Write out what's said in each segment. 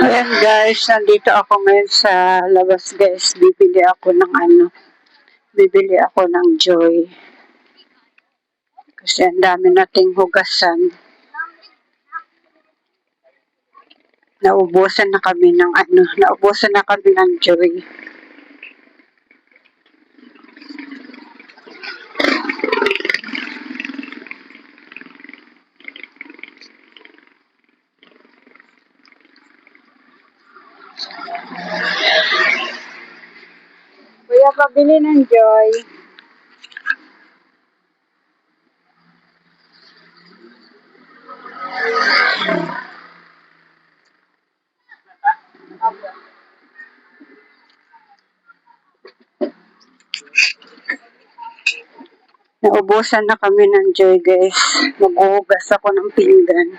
Ayan guys, nandito ako ngayon sa labas guys. Bibili ako ng Joy. Kasi ang dami nating hugasan. Naubusan na kami ng Joy. Kuya, pabili ng Joy. Naubusan na kami ng Joy guys. Maghuhugas ako ng pinggan.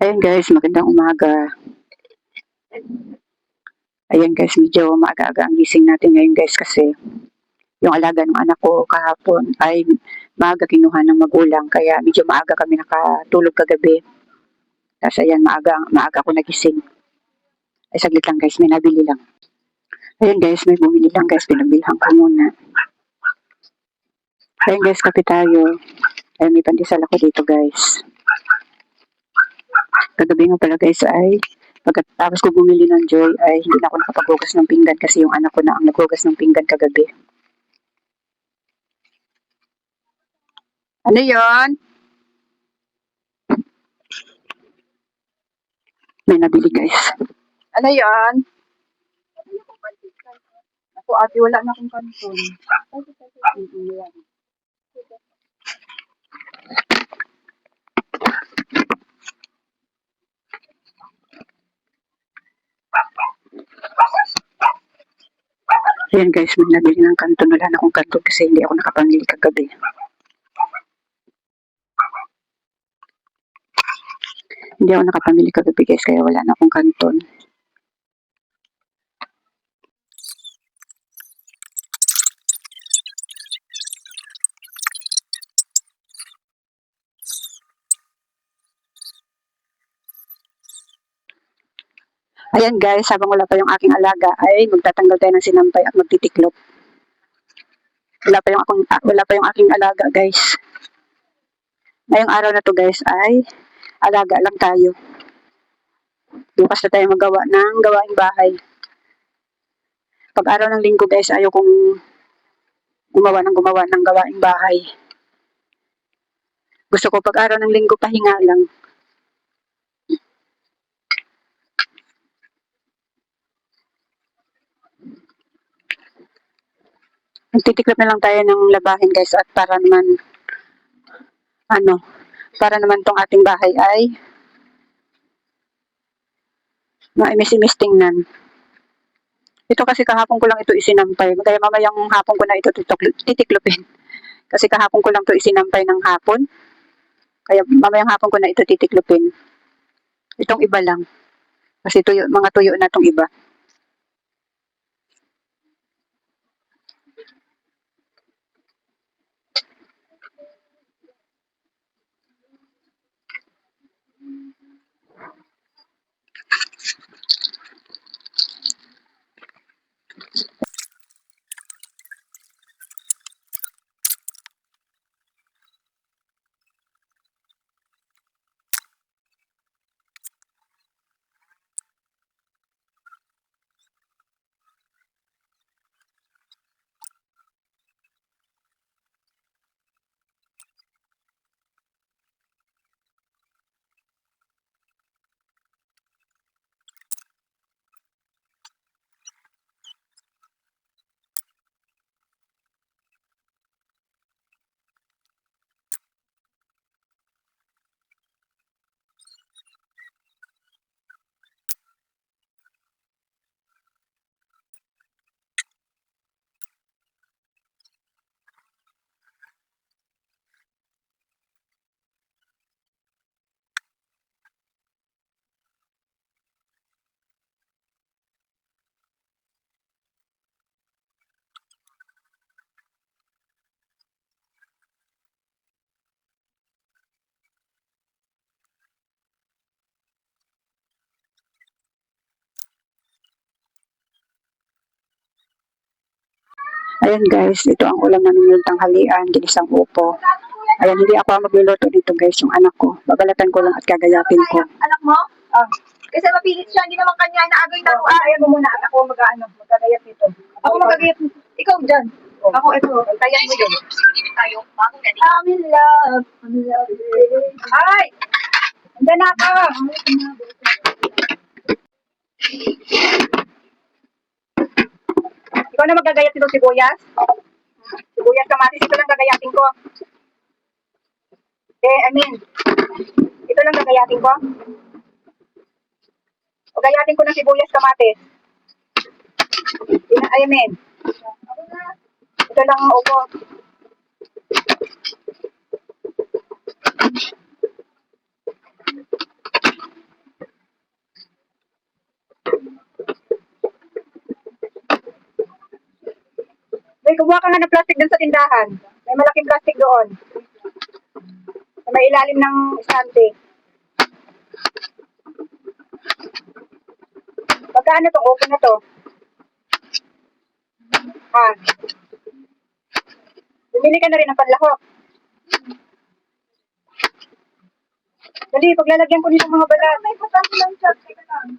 Ayan guys, magandang umaga. Ayan guys, medyo maaga-aga ang gising natin ngayon guys kasi yung alaga ng anak ko kahapon ay maaga kinuha ng magulang kaya medyo maaga kami nakatulog kagabi. Tapos ayan, maaga ako nagising. Ay saglit lang guys, may nabili lang. Ayan guys, may bumili lang guys, pinabilhan ko muna. Ayan guys, kape tayo. Ayan, may pandesal ako dito guys. Kagabi nga pala guys ay pagkatapos ko bumili ng Joy ay hindi na ako nakapaghugas ng pinggan kasi yung anak ko na ang naghugas ng pinggan kagabi. Ano yon? may nabili guys. Ano yan? Ako ate, wala na akong kanton. Yan. Ayan guys, may nabili ng kanton. Wala na akong kanton kasi hindi ako nakapamili kagabi. Hindi ako nakapamili kagabi guys, kaya wala na akong kanton. Ayan guys, habang wala pa yung aking alaga ay magtatanggal tayo ng sinampay at magtitiklop. Wala pa yung aking alaga guys. Ngayong araw na to guys ay alaga lang tayo. Bukas na tayo magawa ng gawaing bahay. Pag araw ng linggo guys, ayaw kong gumawa ng gawaing bahay. Gusto ko pag araw ng linggo pahinga lang. Magtitiklop na lang tayo ng labahin guys at para naman tong ating bahay ay maimis-imis tingnan. Ito kasi kahapon ko lang ito isinampay. Kaya mamayang hapon ko na ito titiklopin. Kasi kahapon ko lang ito isinampay ng hapon. Kaya mamayang hapon ko na ito titiklopin. Itong iba lang. Kasi mga tuyo na itong iba. Ayan guys, ito ang ulam namin yung tanghalian, ginisang upo. Ayan, hindi ako magluluto dito guys, yung anak ko. Babalatan ko lang at gagayapin ko. Anak mo? Kasi mapilit siya, hindi naman kanya inaagay na ako. Ayaw mo muna, ako magagayat dito. Ako magagayat dito. Ikaw dyan. Ako ito, kaya mo yun. I'm in love. Ay! Andyan na ako. Ikaw na magagayat dito sibuyas? Sibuyas kamatis, ito lang gagayatin ko. Ito lang gagayatin ko. O gayatin ko ng sibuyas kamatis. Ito lang ang upo. May kumuha ka nga ng plastic dun sa tindahan. May malaking plastic doon. May ilalim ng estante. Pagkaano itong open na to? Bumili ka na rin ng panlahok. Dali, paglalagyan ko nito mga balat. May putang lang siya. Teka lang.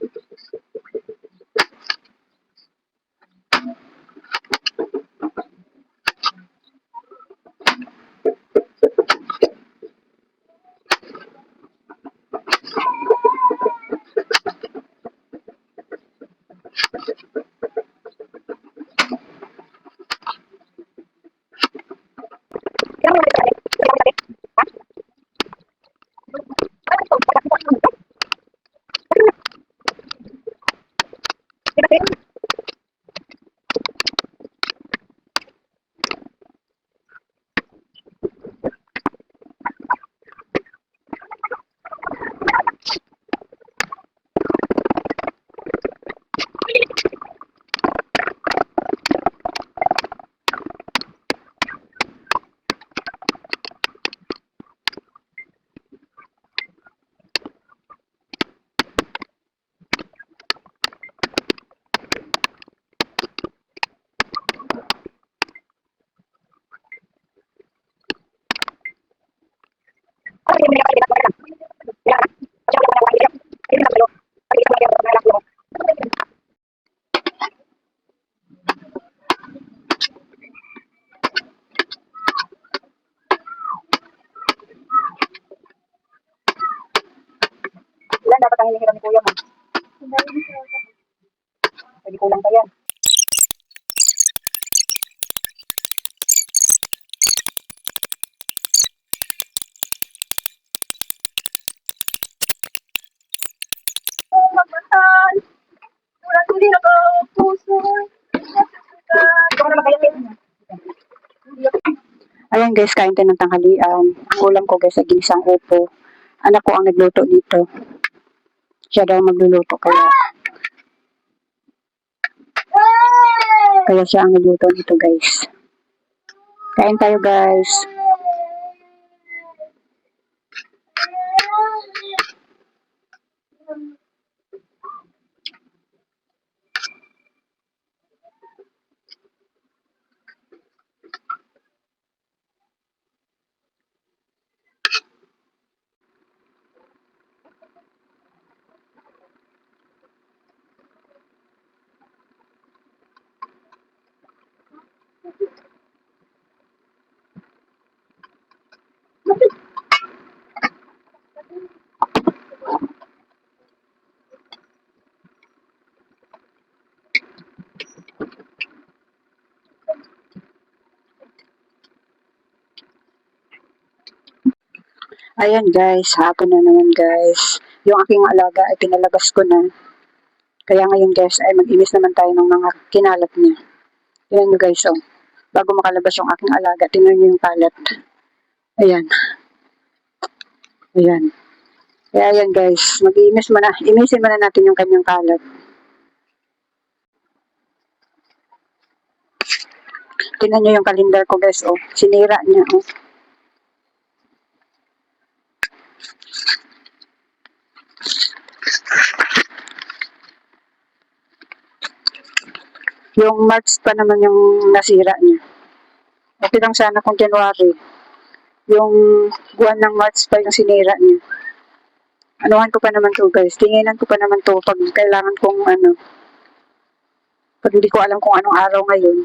Ilan dapat ang hinihiram ni kuya mo? Pwede kulang pa yan. Magmahal. Wala tuloy na puso. Ikaw na magkayapin. Ayan guys, kain tayo ng tanghalian. Ang ulam ko guys ay ginisang upo. Anak ko ang nagluto dito. Siya daw magluluto kaya siya ang nagluto dito guys. Kain tayo guys. Ayan guys, hapon na naman guys. Yung aking alaga ay pinalabas ko na. Kaya ngayon guys ay mag-inis naman tayo ng mga kinalat niya. Tingnan nyo guys oh. Bago makalabas yung aking alaga, tingnan nyo yung kalat. Ayan. Ayan. Kaya ayan guys, mag-iinis muna. Imisin muna natin yung kanyang kalat. Tingnan nyo yung kalendar ko guys oh. Sinira niya oh. Yung March pa naman yung nasira niya. Okay lang sana kung January. Yung buwan ng March pa yung sinira niya. Anuhan ko pa naman to guys. Tinginan ko pa naman to pag kailangan kong ano. Pag hindi ko alam kung anong araw ngayon.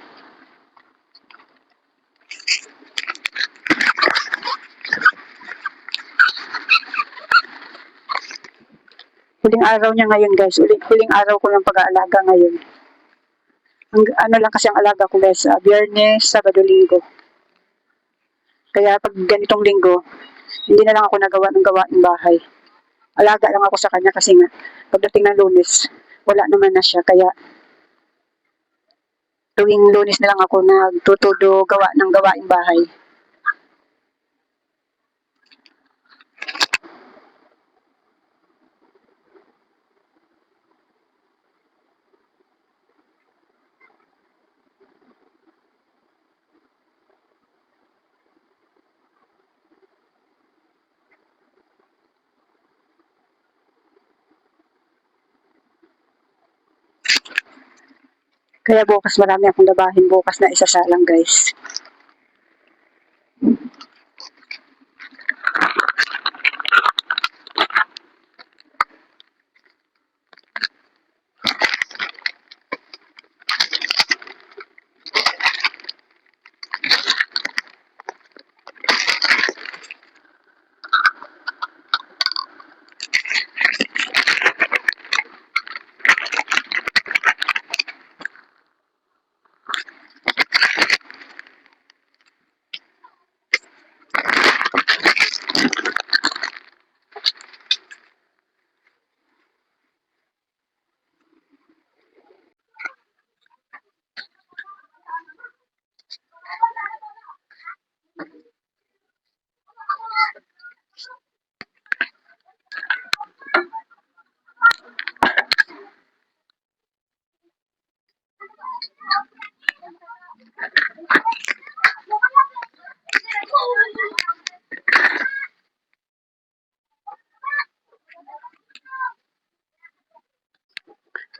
Huling araw niya ngayon guys. Huling araw ko ng pag-aalaga ngayon. Ano lang kasi ang alaga ko guys. Biyernes, Sabado, Linggo. Kaya pag ganitong linggo, hindi na lang ako nagawa ng gawaing bahay. Alaga lang ako sa kanya kasi nga, pagdating ng Lunes, wala naman na siya. Kaya, tuwing Lunes na lang ako nagtutudo gawa ng gawaing bahay. Kaya bukas marami akong labahin bukas na isasalang guys.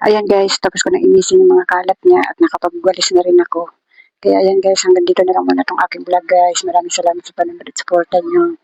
Ayan guys, tapos ko na inisin yung mga kalat niya at nakapagwalis na rin ako. Kaya ayan guys, hanggang dito na lang muna itong aking vlog guys. Maraming salamat sa panonood at supportan nyo.